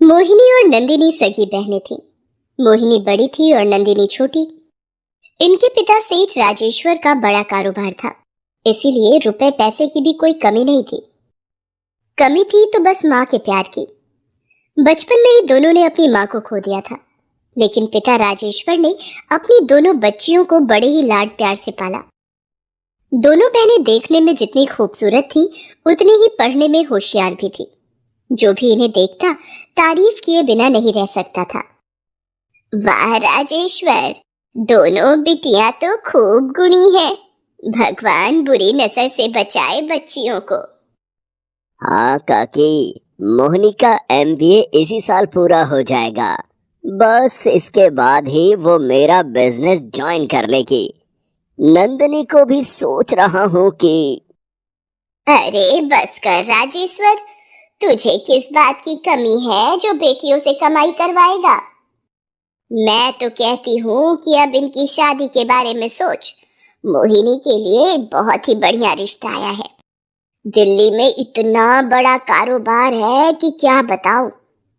मोहिनी और नंदिनी सगी बहनें थीं। मोहिनी बड़ी थी और नंदिनी छोटी। इनके पिता सेठ राजेश्वर का बड़ा कारोबार था, इसीलिए रुपए पैसे की भी कोई कमी नहीं थी। कमी थी तो बस माँ के प्यार की। बचपन में ही दोनों ने अपनी माँ को खो दिया था, लेकिन पिता राजेश्वर ने अपनी दोनों बच्चियों को बड़े ही लाड प्यार से पाला। दोनों बहनें देखने में जितनी खूबसूरत थीं, उतनी ही पढ़ने में होशियार भी थी। जो भी इन्हें देखता तारीफ किए बिना नहीं रह सकता था। वाह राजेश्वर, दोनों बिटियां तो खूब गुणी है। भगवान बुरी नजर से बचाए बच्चियों को। हाँ काकी, मोहिनी का एमबीए इसी साल पूरा हो जाएगा। बस इसके बाद ही वो मेरा बिजनेस ज्वाइन कर लेगी। नंदिनी को भी सोच रहा हूँ कि अरे बस कर राजेश्वर, तुझे किस बात की कमी है जो बेटियों से कमाई करवाएगा। मैं तो कहती हूँ कि अब इनकी शादी के बारे में सोच। मोहिनी के लिए एक बहुत ही बढ़िया रिश्ता आया है। दिल्ली में इतना बड़ा कारोबार है कि क्या बताऊं।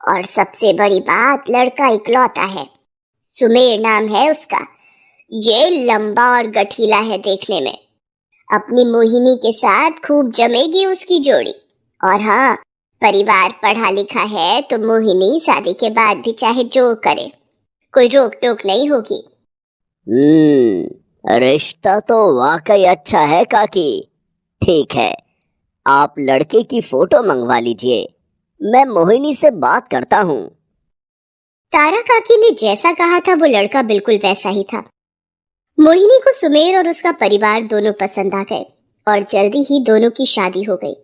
और सबसे बड़ी बात, लड़का इकलौता है। सुमेर नाम है उसका। ये लंबा और गठीला है देखने में। अपनी मोहिनी के साथ खूब जमेगी उसकी जोड़ी। और हाँ, परिवार पढ़ा लिखा है तो मोहिनी शादी के बाद भी चाहे जो करे, कोई रोक टोक नहीं होगी। रिश्ता तो वाकई अच्छा है काकी। ठीक है, आप लड़के की फोटो मंगवा लीजिए, मैं मोहिनी से बात करता हूँ। तारा काकी ने जैसा कहा था वो लड़का बिल्कुल वैसा ही था। मोहिनी को सुमेर और उसका परिवार दोनों पसंद आ गए और जल्दी ही दोनों की शादी हो गई।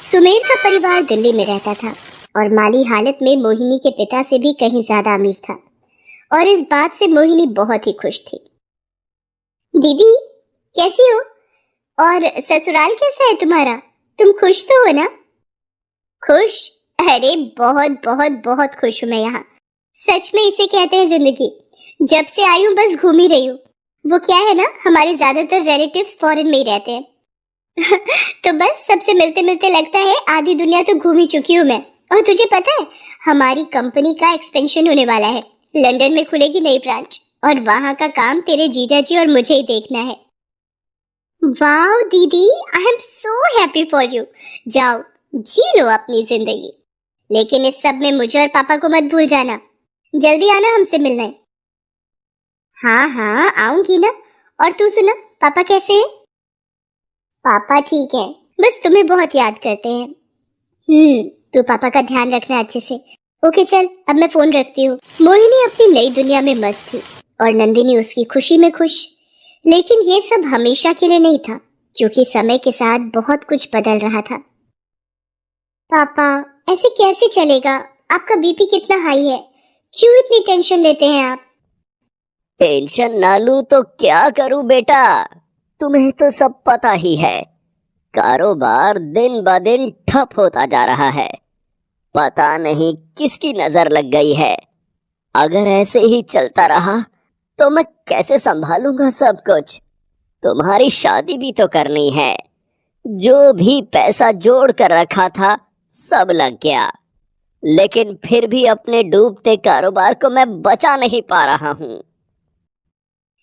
सुमेर का परिवार दिल्ली में रहता था और माली हालत में मोहिनी के पिता से भी कहीं ज्यादा अमीर था, और इस बात से मोहिनी बहुत ही खुश थी। दीदी कैसी हो? और ससुराल कैसा है तुम्हारा? तुम खुश तो हो ना? खुश? अरे बहुत बहुत बहुत खुश हूँ मैं यहाँ। सच में इसे कहते हैं जिंदगी। जब से आई हूँ बस घूम ही रही हूँ। वो क्या है ना, हमारे ज्यादातर रिलेटिव्स फॉरेन में ही रहते हैं। तो बस सबसे मिलते मिलते लगता है आधी दुनिया तो घूम ही चुकी हूँ मैं। और तुझे पता है, हमारी कंपनी का एक्सपेंशन होने वाला है। लंदन में खुलेगी नई ब्रांच और वहां का काम तेरे जीजा जी और मुझे ही देखना है। वाओ दीदी, I am so happy for you. जाओ जी लो अपनी जिंदगी, लेकिन इस सब में मुझे और पापा को मत भूल जाना। जल्दी आना हमसे मिलने। हाँ हाँ आऊंगी ना। और तू सुना, पापा कैसे हैं? पापा ठीक है, बस तुम्हें बहुत याद करते हैं। तू पापा का ध्यान रखना अच्छे से। ओके चल, अब मैं फोन रखती हूँ। मोहिनी अपनी नई दुनिया में मस्त थी और नंदिनी उसकी खुशी में खुश। लेकिन ये सब हमेशा के लिए नहीं था, क्योंकि समय के साथ बहुत कुछ बदल रहा था। पापा ऐसे कैसे चलेगा? आपका बीपी कितना हाई है? क्यों इतनी टेंशन लेते हैं आप? टेंशन ना लूं तो क्या करूं बेटा, तुम्हें तो सब पता ही है। कारोबार दिन ब दिन ठप होता जा रहा है। पता नहीं किसकी नजर लग गई है। अगर ऐसे ही चलता रहा तो मैं कैसे संभालूंगा सब कुछ। तुम्हारी शादी भी तो करनी है। जो भी पैसा जोड़ कर रखा था सब लग गया, लेकिन फिर भी अपने डूबते कारोबार को मैं बचा नहीं पा रहा हूँ।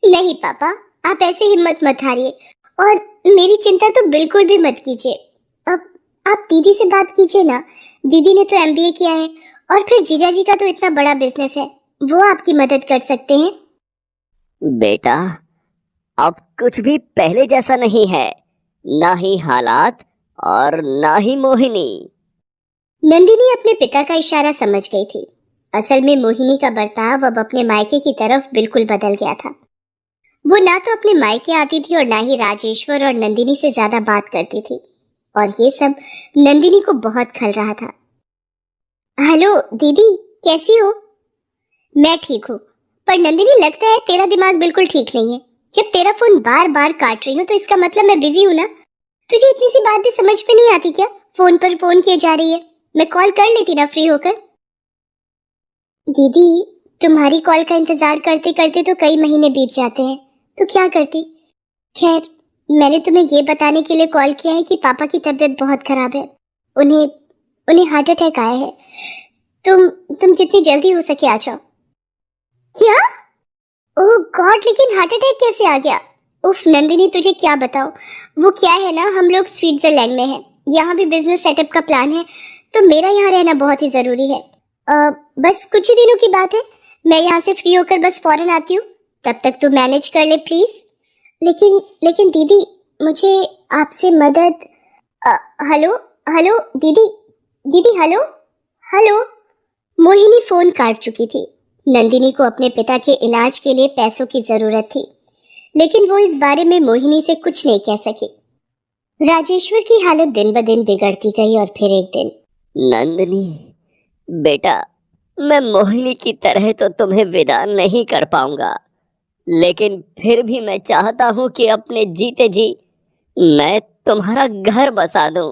नहीं पापा, आप ऐसे हिम्मत मत हारिए और मेरी चिंता तो बिल्कुल भी मत कीजिए। अब आप दीदी से बात कीजिए ना। दीदी ने तो एमबीए किया है और फिर जीजा जी का तो इतना बड़ा बिजनेस है, वो आपकी मदद कर सकते हैं। बेटा, अब कुछ भी पहले जैसा नहीं है, ना ही हालात और ना ही मोहिनी। नंदिनी अपने पिता का इशारा समझ गई थी। असल में मोहिनी का बर्ताव अब अपने मायके की तरफ बिल्कुल बदल गया था। वो ना तो अपने मायके आती थी और ना ही राजेश्वर और नंदिनी से ज्यादा बात करती थी, और ये सब नंदिनी को बहुत खल रहा था। हेलो दीदी, कैसी हो? मैं ठीक हूँ, पर नंदिनी लगता है तेरा दिमाग बिल्कुल ठीक नहीं है। जब तेरा फोन बार बार काट रही हूँ तो इसका मतलब मैं बिजी हूँ ना। तुझे इतनी सी बात भी समझ में नहीं आती क्या? फोन पर फोन किए जा रही है, मैं कॉल कर लेती ना फ्री होकर। दीदी, तुम्हारी कॉल का इंतजार करते करते तो कई महीने बीत जाते हैं, तो क्या करती। खैर, मैंने तुम्हें ये बताने के लिए कॉल किया है कि पापा की तबीयत बहुत खराब है। उन्हें उन्हें हार्ट अटैक आया है। तुम जितनी जल्दी हो सके आ जाओ। क्या? ओह गॉड, लेकिन हार्ट अटैक कैसे आ गया? उफ नंदिनी, तुझे क्या बताओ। वो क्या है ना, हम लोग स्विट्जरलैंड में हैं, यहाँ भी बिजनेस सेटअप का प्लान है, तो मेरा यहाँ रहना बहुत ही जरूरी है। बस कुछ ही दिनों की बात है, मैं यहाँ से फ्री होकर बस फौरन आती हूँ, तब तक तू मैनेज कर ले प्लीज। लेकिन लेकिन दीदी, मुझे आपसे मदद। अ, हेलो हेलो दीदी, दीदी हेलो हेलो। मोहिनी फोन काट चुकी थी। नंदिनी को अपने पिता के इलाज के लिए पैसों की जरूरत थी, लेकिन वो इस बारे में मोहिनी से कुछ नहीं कह सकी। राजेश्वर की हालत दिन ब दिन बिगड़ती गई और फिर एक दिन। नंदिनी बेटा, मैं मोहिनी की तरह तो तुम्हें विदा नहीं कर पाऊंगा, लेकिन फिर भी मैं चाहता हूँ कि अपने जीते जी मैं तुम्हारा घर बसा दूं।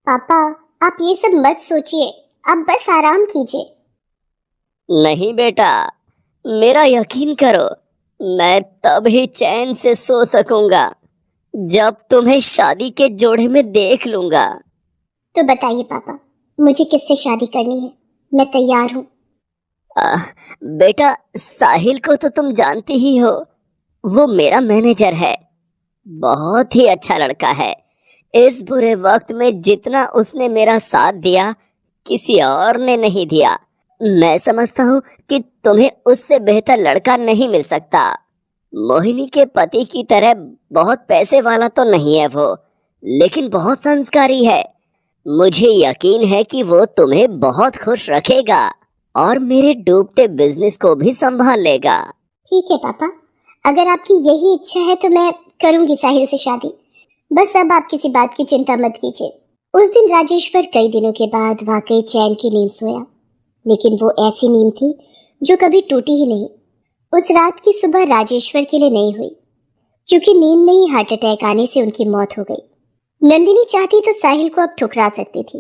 पापा, आप ये सब मत सोचिए, आप बस आराम कीजिए। नहीं बेटा, मेरा यकीन करो, मैं तब ही चैन से सो सकूंगा जब तुम्हें शादी के जोड़े में देख लूंगा। तो बताइए पापा, मुझे किससे शादी करनी है? मैं तैयार हूँ। आह, बेटा, साहिल को तो तुम जानती ही हो, वो मेरा मैनेजर है, बहुत ही अच्छा लड़का है। इस बुरे वक्त में जितना उसने मेरा साथ दिया किसी और ने नहीं दिया। मैं समझता हूँ कि तुम्हें उससे बेहतर लड़का नहीं मिल सकता। मोहिनी के पति की तरह बहुत पैसे वाला तो नहीं है वो, लेकिन बहुत संस्कारी है। मुझे यकीन है कि वो तुम्हें बहुत खुश रखेगा और मेरे डूबते बिजनेस को भी संभाल लेगा। ठीक है पापा, अगर आपकी यही इच्छा है तो मैं करूंगी साहिल से शादी। बस अब आप किसी बात की चिंता मत कीजिए। उस दिन राजेश्वर कई दिनों के बाद वाकई चैन की नींद सोया, लेकिन वो ऐसी नींद थी जो कभी टूटी ही नहीं। उस रात की सुबह राजेश्वर के लिए नहीं हुई, क्योंकि नींद में ही हार्ट अटैक आने से उनकी मौत हो गई। नंदिनी चाहती तो साहिल को अब ठुकरा सकती थी,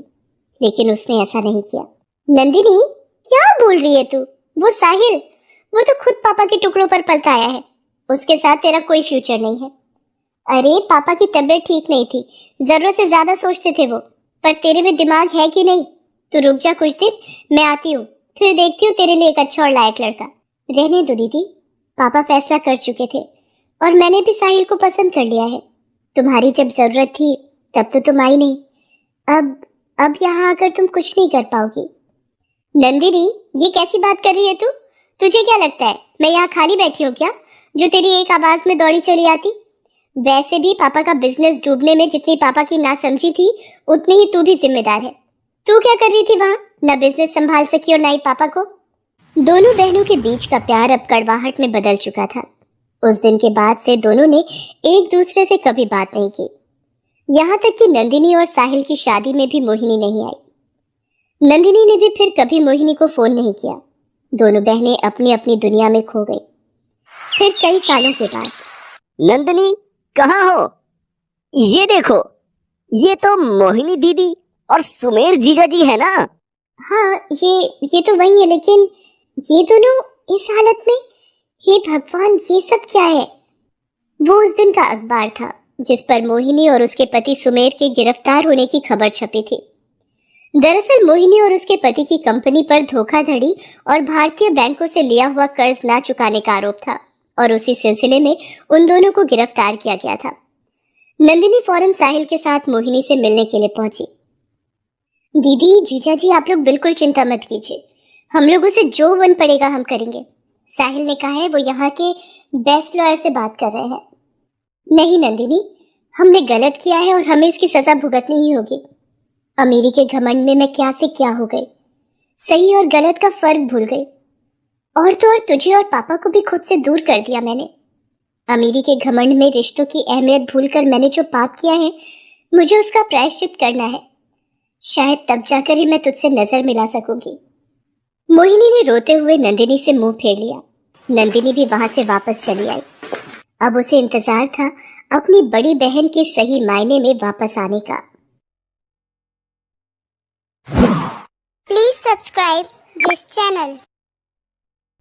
लेकिन उसने ऐसा नहीं किया। नंदिनी, क्या बोल रही है तू? वो साहिल, वो तो खुद पापा के टुकड़ों पर पलता आया है, उसके साथ तेरा कोई फ्यूचर नहीं है। अरे पापा की तबीयत ठीक नहीं थी, जरूरत से ज्यादा सोचते थे वो, पर तेरे में दिमाग है कि नहीं? तू रुक जा कुछ दिन, मैं आती हूँ, फिर देखती हूँ तेरे लिए एक अच्छा और लायक लड़का। रहने दो दीदी, पापा फैसला कर चुके थे और मैंने भी साहिल को पसंद कर लिया है। तुम्हारी जब जरूरत थी तब तो तुम आई नहीं, अब यहाँ आकर तुम कुछ नहीं कर पाओगी। नंदिनी, ये कैसी बात कर रही है तू? तुझे क्या लगता है मैं यहाँ खाली बैठी हूँ क्या, जो तेरी एक आवाज में दौड़ी चली आती? वैसे भी पापा का बिजनेस डूबने में जितनी पापा की नासमझी थी, उतनी ही तू भी जिम्मेदार है। तू क्या कर रही थी वहाँ? ना बिजनेस संभाल सकी और ना ही पापा को। दोनों बहनों के बीच का प्यार अब कड़वाहट में बदल चुका था। उस दिन के बाद से दोनों ने एक दूसरे से कभी बात नहीं की। यहाँ तक कि नंदिनी और साहिल की शादी में भी मोहिनी नहीं आई। नंदिनी ने भी फिर कभी मोहिनी को फोन नहीं किया। दोनों बहनें अपनी अपनी दुनिया में खो गई। फिर कई सालों के बाद। नंदिनी, कहाँ हो? ये देखो, ये तो मोहिनी दीदी और सुमेर जीजा जी है ना? हाँ, ये तो वही है, लेकिन ये दोनों इस हालत में, हे भगवान, ये सब क्या है? वो उस दिन का अखबार था जिस पर मोहिनी और उसके पति सुमेर के गिरफ्तार होने की खबर छपी थी। दरअसल मोहिनी और उसके पति की कंपनी पर धोखाधड़ी और भारतीय बैंकों से लिया हुआ कर्ज ना चुकाने का आरोप था, और उसी सिलसिले में उन दोनों को गिरफ्तार किया गया था। नंदिनी फौरन साहिल के साथ मोहिनी से मिलने के लिए पहुंची। दीदी, जीजा जी, आप लोग बिल्कुल चिंता मत कीजिए, हम लोगों से जो वन पड़ेगा हम करेंगे। साहिल ने कहा है वो यहाँ के बेस्ट लॉयर से बात कर रहे हैं। नहीं नंदिनी, हमने गलत किया है और हमें इसकी सजा भुगतनी ही होगी। अमीरी के घमंड में मैं क्या से क्या हो गई, सही और गलत का फर्क भूल गई, और तो और तुझे और पापा को भी खुद से दूर कर दिया मैंने। अमीरी के घमंड में रिश्तों की अहमियत भूलकर मैंने जो पाप किया है, मुझे उसका प्रायश्चित करना है। शायद तब जाकर ही मैं तुझसे नजर मिला सकूंगी। मोहिनी ने रोते हुए नंदिनी से मुंह फेर लिया। नंदिनी भी वहां से वापस चली आई। अब उसे इंतजार था अपनी बड़ी बहन के सही मायने में वापस आने का। Please subscribe this channel.